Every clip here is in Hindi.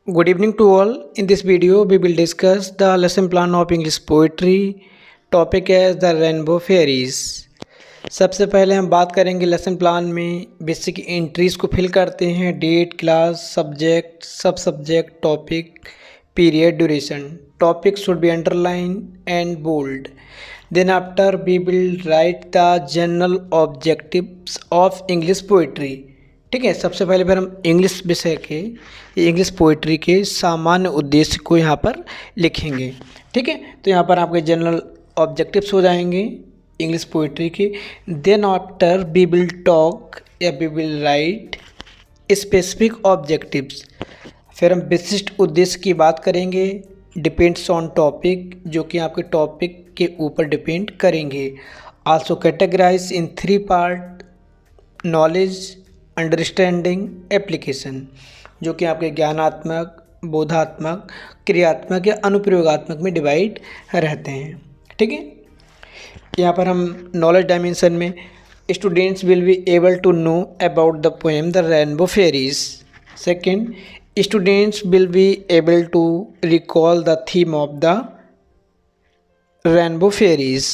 Good evening to all. In this video, we will discuss the lesson plan of English poetry. Topic is the Rainbow Fairies. सबसे पहले हम बात करेंगे लेसन प्लान में बेसिक एंट्रीज को फिल करते हैं। डेट, क्लास, सब्जेक्ट, सब subject, topic, period, duration. Topic should be underlined and bold. Then after we will write the general objectives of English poetry. ठीक है, सबसे पहले फिर हम इंग्लिश विषय के इंग्लिश पोइट्री के सामान्य उद्देश्य को यहाँ पर लिखेंगे. ठीक है, तो यहाँ पर आपके जनरल ऑब्जेक्टिव्स हो जाएंगे इंग्लिश पोइट्री के. Then after we will talk या we will write specific objectives. फिर हम विशिष्ट उद्देश्य की बात करेंगे. डिपेंड्स ऑन टॉपिक, जो कि आपके टॉपिक के ऊपर डिपेंड करेंगे. आल्सो कैटेगराइज इन 3 पार्ट: नॉलेज, अंडरस्टैंडिंग, एप्लीकेशन, जो कि आपके ज्ञानात्मक, बोधात्मक, क्रियात्मक या अनुप्रयोगात्मक में डिवाइड रहते हैं. ठीक है, यहाँ पर हम नॉलेज डायमेंशन में students will be able to know about the poem the rainbow fairies. Second, students will be able to recall the theme of the rainbow fairies.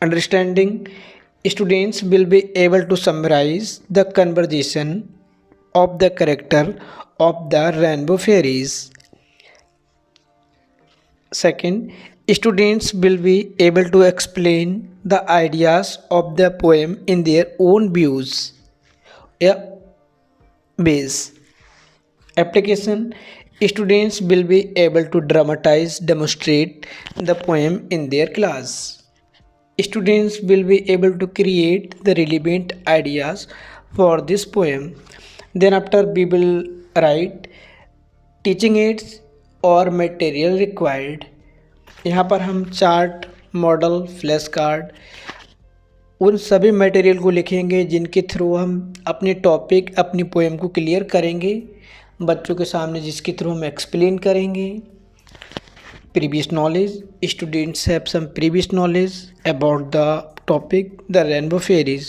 Understanding, students will be able to summarize the conversation of the character of the rainbow fairies. Second, students will be able to explain the ideas of the poem in their own views. Base. Application, students will be able to demonstrate the poem in their class. Students will be able to create the relevant ideas for this poem. Then after we will write teaching aids or material required. यहाँ पर हम चार्ट, मॉडल, फ्लैश कार्ड, उन सभी मटेरियल को लिखेंगे जिनके थ्रू हम अपने टॉपिक, अपनी पोएम को क्लियर करेंगे बच्चों के सामने, जिसके थ्रू हम एक्सप्लेन करेंगे. Previous knowledge, students have some previous knowledge about the topic the rainbow fairies.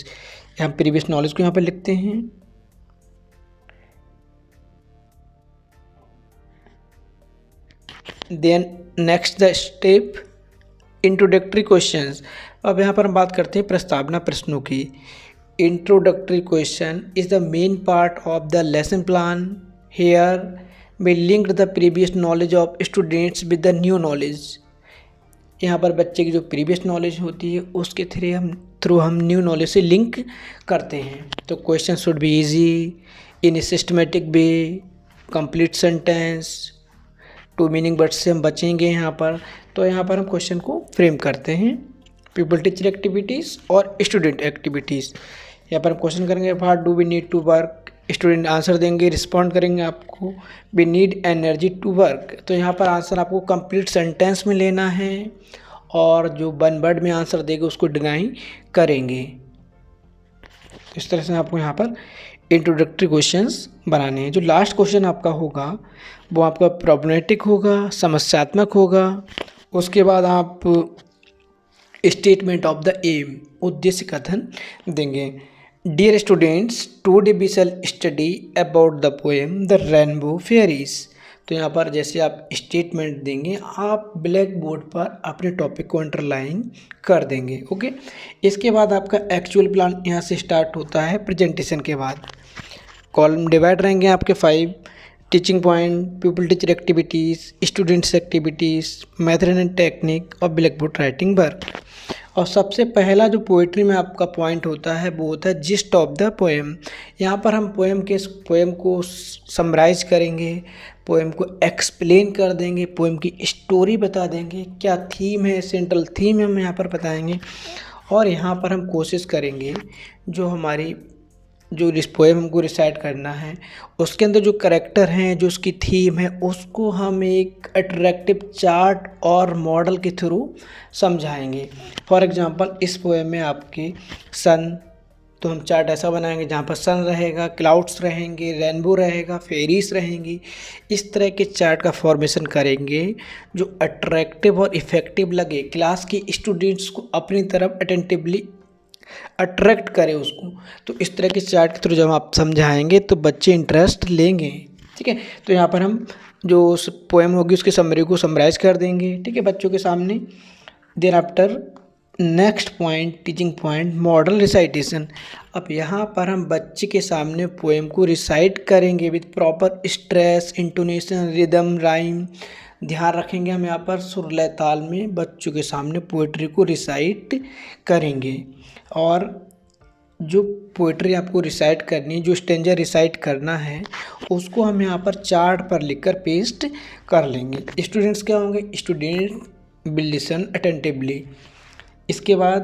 हम previous knowledge को यहाँ पर लिखते हैं. Then next the step introductory questions. अब यहाँ पर हम बात करते हैं प्रस्तावना प्रश्नों की. Introductory question is the main part of the lesson plan. Here we linked the previous knowledge of students with the new knowledge. यहाँ पर बच्चे की जो प्रीवियस नॉलेज होती है उसके थ्रू हम न्यू नॉलेज से लिंक करते हैं. तो question should be easy, in systematic way, complete sentence, 2 meaning word से हम बचेंगे यहाँ पर. तो यहाँ पर हम क्वेश्चन को फ्रेम करते हैं. पीपल टीचर एक्टिविटीज़ और स्टूडेंट एक्टिविटीज़. यहाँ पर हम क्वेश्चन करेंगे what do we need to work. Student answer देंगे, रिस्पॉन्ड करेंगे आपको we need energy to work. तो यहाँ पर आंसर आपको कंप्लीट सेंटेंस में लेना है और जो 1 वर्ड में आंसर देगा उसको डिनाई करेंगे. इस तरह से आपको यहाँ पर इंट्रोडक्टरी क्वेश्चंस बनाने हैं. जो लास्ट क्वेश्चन आपका होगा वो आपका प्रॉब्लमेटिक होगा, समस्यात्मक होगा. उसके बाद आप स्टेटमेंट ऑफ द एम, उद्देश्य कथन देंगे. Dear students, today we shall study about the poem The Rainbow Fairies. तो यहाँ पर जैसे आप स्टेटमेंट देंगे आप ब्लैक बोर्ड पर अपने टॉपिक को अंडरलाइन कर देंगे. ओके, इसके बाद आपका एक्चुअल प्लान यहाँ से स्टार्ट होता है. प्रेजेंटेशन के बाद कॉलम डिवाइड रहेंगे आपके 5: teaching point, people teacher activities, students activities, method and technique और ब्लैक बोर्ड राइटिंग वर्क. और सबसे पहला जो पोइट्री में आपका पॉइंट होता है वो होता है जिस्ट ऑफ द पोएम. यहाँ पर हम पोएम को समराइज करेंगे, पोएम को एक्सप्लेन कर देंगे, पोएम की स्टोरी बता देंगे, क्या थीम है, सेंट्रल थीम हम यहाँ पर बताएंगे. और यहाँ पर हम कोशिश करेंगे जो इस पोएम हमको रिसाइट करना है उसके अंदर जो करेक्टर हैं, जो उसकी थीम है, उसको हम एक अट्रैक्टिव चार्ट और मॉडल के थ्रू समझाएंगे. फॉर एग्जांपल इस पोएम में आपके सन, तो हम चार्ट ऐसा बनाएंगे जहाँ पर सन रहेगा, क्लाउड्स रहेंगे, रेनबो रहेगा, फेरीज रहेंगी. इस तरह के चार्ट का फॉर्मेशन करेंगे जो अट्रैक्टिव और इफ़ेक्टिव लगे, क्लास के स्टूडेंट्स को अपनी तरफ अटेंटिवली अट्रैक्ट करे उसको. तो इस तरह के चार्ट के थ्रू जब आप समझाएंगे तो बच्चे इंटरेस्ट लेंगे. ठीक है। तो यहाँ पर हम जो पोएम होगी उसकी समरी को समराइज कर देंगे, ठीक है, बच्चों के सामने। Then after next point, teaching point, model recitation. अब यहाँ पर हम बच्चे के सामने पोएम को रिसाइट करेंगे with proper stress, intonation, rhythm, rhyme. ध्यान रखेंगे हम यहाँ पर सुर लय ताल में बच्चों के सामने पोइट्री को रिसाइट करेंगे। और जो पोइट्री आपको रिसाइट करनी है, जो स्टेंजा रिसाइट करना है, उसको हम यहाँ पर चार्ट पर लिखकर पेस्ट कर लेंगे। स्टूडेंट्स क्या होंगे? Student will listen attentively. इसके बाद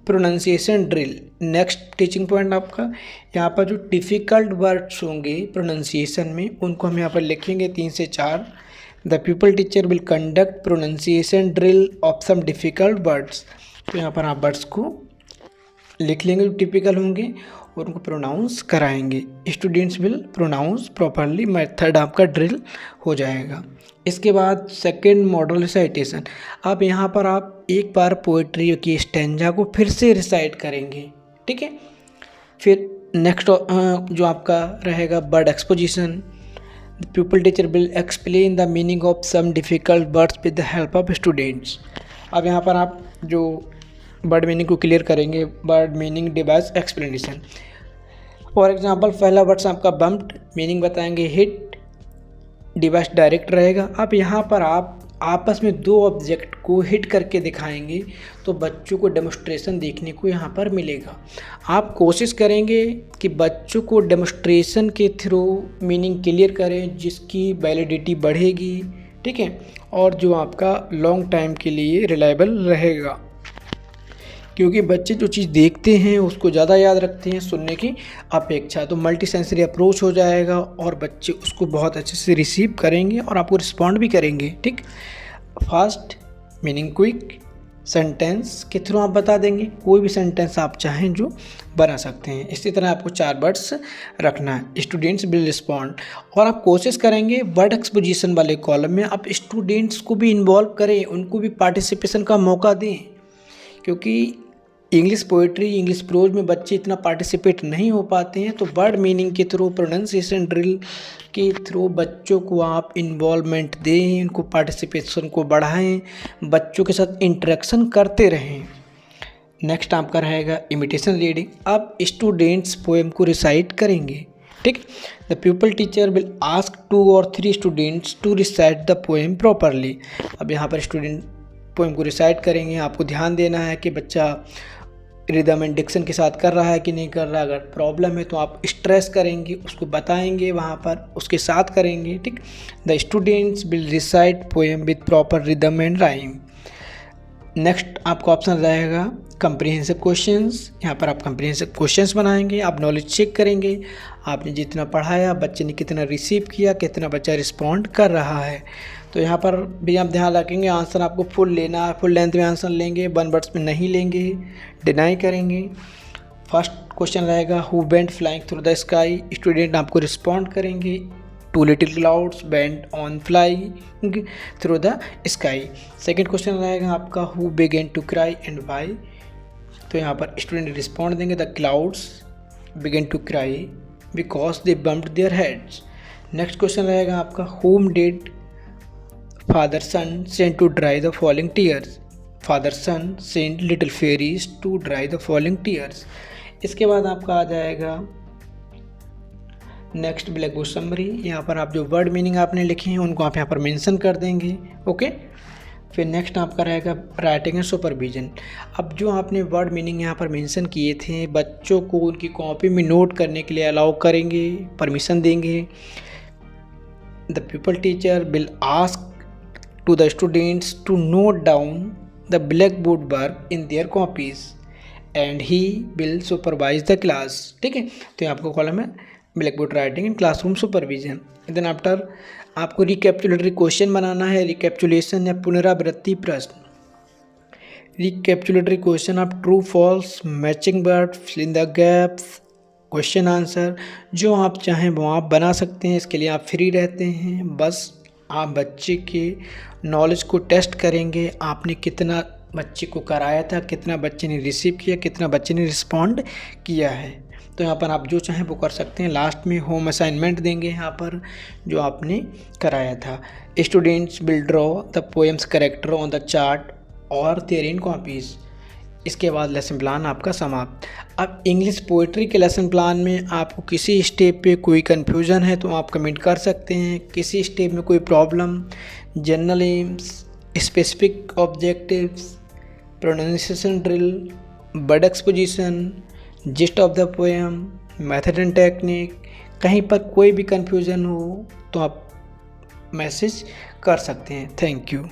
pronunciation drill, next teaching point आपका। यहाँ पर जो डिफ़िकल्ट वर्ड्स होंगे प्रोनाउंसिएशन में, उनको हम यहाँ पर लिखेंगे 3 से 4। The pupil teacher will conduct pronunciation drill of some difficult words. तो यहाँ पर आप वर्ड्स को लिख लेंगे जो टिपिकल होंगे और उनको प्रोनाउंस कराएंगे। Students will pronounce properly, method आपका ड्रिल हो जाएगा। इसके बाद सेकंड मॉडल रिसाइटेशन। अब यहाँ पर आप एक बार पोइट्री की स्टेंजा को फिर से रिसाइट करेंगे, ठीक है। फिर नेक्स्ट जो आपका रहेगा word exposition. The pupil teacher will explain the meaning of some difficult words with the help of students. अब यहाँ पर आप जो वर्ड मीनिंग को क्लियर करेंगे, word meaning device explanation. For example पहला वर्ड्स आपका बम्प्ड, मीनिंग बताएंगे हिट, डिवाइस डायरेक्ट रहेगा। अब यहाँ पर आप आपस में 2 ऑब्जेक्ट को हिट करके दिखाएंगे तो बच्चों को डेमोस्ट्रेशन देखने को यहाँ पर मिलेगा। आप कोशिश करेंगे कि बच्चों को डेमोस्ट्रेशन के थ्रू मीनिंग क्लियर करें जिसकी वैलिडिटी बढ़ेगी, ठीक है, और जो आपका लॉन्ग टाइम के लिए रिलायबल रहेगा। क्योंकि बच्चे जो चीज़ देखते हैं उसको ज़्यादा याद रखते हैं सुनने की अपेक्षा। तो मल्टी सेंसरी अप्रोच हो जाएगा और बच्चे उसको बहुत अच्छे से रिसीव करेंगे और आपको रिस्पॉन्ड भी करेंगे, ठीक। फास्ट, मीनिंग क्विक, सेंटेंस के थ्रू आप बता देंगे, कोई भी सेंटेंस आप चाहें जो बना सकते हैं। इसी तरह आपको 4 वर्ड्स रखना है। स्टूडेंट्स विल रिस्पॉन्ड, और आप कोशिश करेंगे वर्ड एक्सपोजिशन वाले कॉलम में आप स्टूडेंट्स को भी इन्वॉल्व करें, उनको भी पार्टिसिपेशन का मौका दें। क्योंकि इंग्लिश पोइट्री, इंग्लिश प्रोज में बच्चे इतना पार्टिसिपेट नहीं हो पाते हैं, तो वर्ड मीनिंग के थ्रू, प्रोनाउंसिएशन ड्रिल के थ्रू बच्चों को आप इन्वॉल्वमेंट दें, उनको पार्टिसिपेशन को बढ़ाएं, बच्चों के साथ इंटरेक्शन करते रहें। नेक्स्ट आपका रहेगा इमिटेशन रीडिंग। अब स्टूडेंट्स पोएम को रिसाइट करेंगे, ठीक। The pupil teacher will ask 2 or 3 students to recite the poem properly. अब यहाँ पर स्टूडेंट पोएम को रिसाइट करेंगे, आपको ध्यान देना है कि बच्चा रिदम एंड डिक्शन के साथ कर रहा है कि नहीं कर रहा। अगर प्रॉब्लम है तो आप स्ट्रेस करेंगे, उसको बताएंगे, वहाँ पर उसके साथ करेंगे, ठीक। The students will recite poem with proper rhythm and rhyme. Next आपका ऑप्शन रहेगा कंप्रीहेंसिव क्वेश्चंस। यहाँ पर आप कंप्रीहेंसिव क्वेश्चंस बनाएंगे, आप नॉलेज चेक करेंगे, आपने जितना पढ़ाया बच्चे ने कितना रिसीव किया, कितना बच्चा रिस्पॉन्ड कर रहा है। तो यहाँ पर भी आप ध्यान रखेंगे, आंसर आपको फुल लेना है, फुल लेंथ में आंसर लेंगे, 1 वर्ड्स में नहीं लेंगे, डिनाई करेंगे। फर्स्ट क्वेश्चन रहेगा who went flying through the sky. Student आपको रिस्पॉन्ड करेंगे 2 little clouds went on flying through the sky. Second question रहेगा आपका who began to cry and why. तो यहाँ पर स्टूडेंट रिस्पॉन्ड देंगे the clouds began to cry because they bumped their heads. Next question रहेगा आपका whom did father son sent to dry the falling tears। father son sent little fairies to dry the falling tears। इसके बाद आपका आ जाएगा नेक्स्ट ब्लैक बोर्ड समरी। यहाँ पर आप जो वर्ड मीनिंग आपने लिखे हैं उनको आप यहाँ पर मेंशन कर देंगे, ओके। फिर नेक्स्ट आपका रहेगा राइटिंग एंड सुपरविजन। अब जो आपने वर्ड मीनिंग यहाँ पर मेंशन किए थे बच्चों को उनकी कॉपी में नोट करने के लिए अलाउ करेंगे, परमिशन देंगे। The pupil teacher will ask to the students to note down the blackboard work in their copies and he will supervise the class, ठीक है। तो यहाँ आपको कॉलम है blackboard writing in classroom supervision. Then after आपको रिकैप्चुलेटरी क्वेश्चन बनाना है, रिकैप्चुलेशन या पुनरावृत्ति प्रश्न। रिकैप्चुलेटरी क्वेश्चन आप true false, matching word, fill in the gaps, question answer, जो आप चाहें वो आप बना सकते हैं। इसके लिए आप फ्री रहते हैं, बस आप बच्चे के नॉलेज को टेस्ट करेंगे, आपने कितना बच्चे को कराया था, कितना बच्चे ने रिसीव किया, कितना बच्चे ने रिस्पॉन्ड किया है। तो यहाँ पर आप जो चाहें वो कर सकते हैं। लास्ट में होम असाइनमेंट देंगे यहाँ पर जो आपने कराया था। Students will draw the poems character on the chart और देयर इन कॉपीज़। इसके बाद लेसन प्लान आपका समाप्त। अब इंग्लिश पोइट्री के लेसन प्लान में आपको किसी स्टेप पे कोई कन्फ्यूज़न है तो आप कमेंट कर सकते हैं। किसी स्टेप में कोई problem, general AIIMS, specific objectives, pronunciation drill, word exposition, gist of the poem, method and technique, कहीं पर कोई भी कन्फ्यूज़न हो तो आप मैसेज कर सकते हैं। Thank you.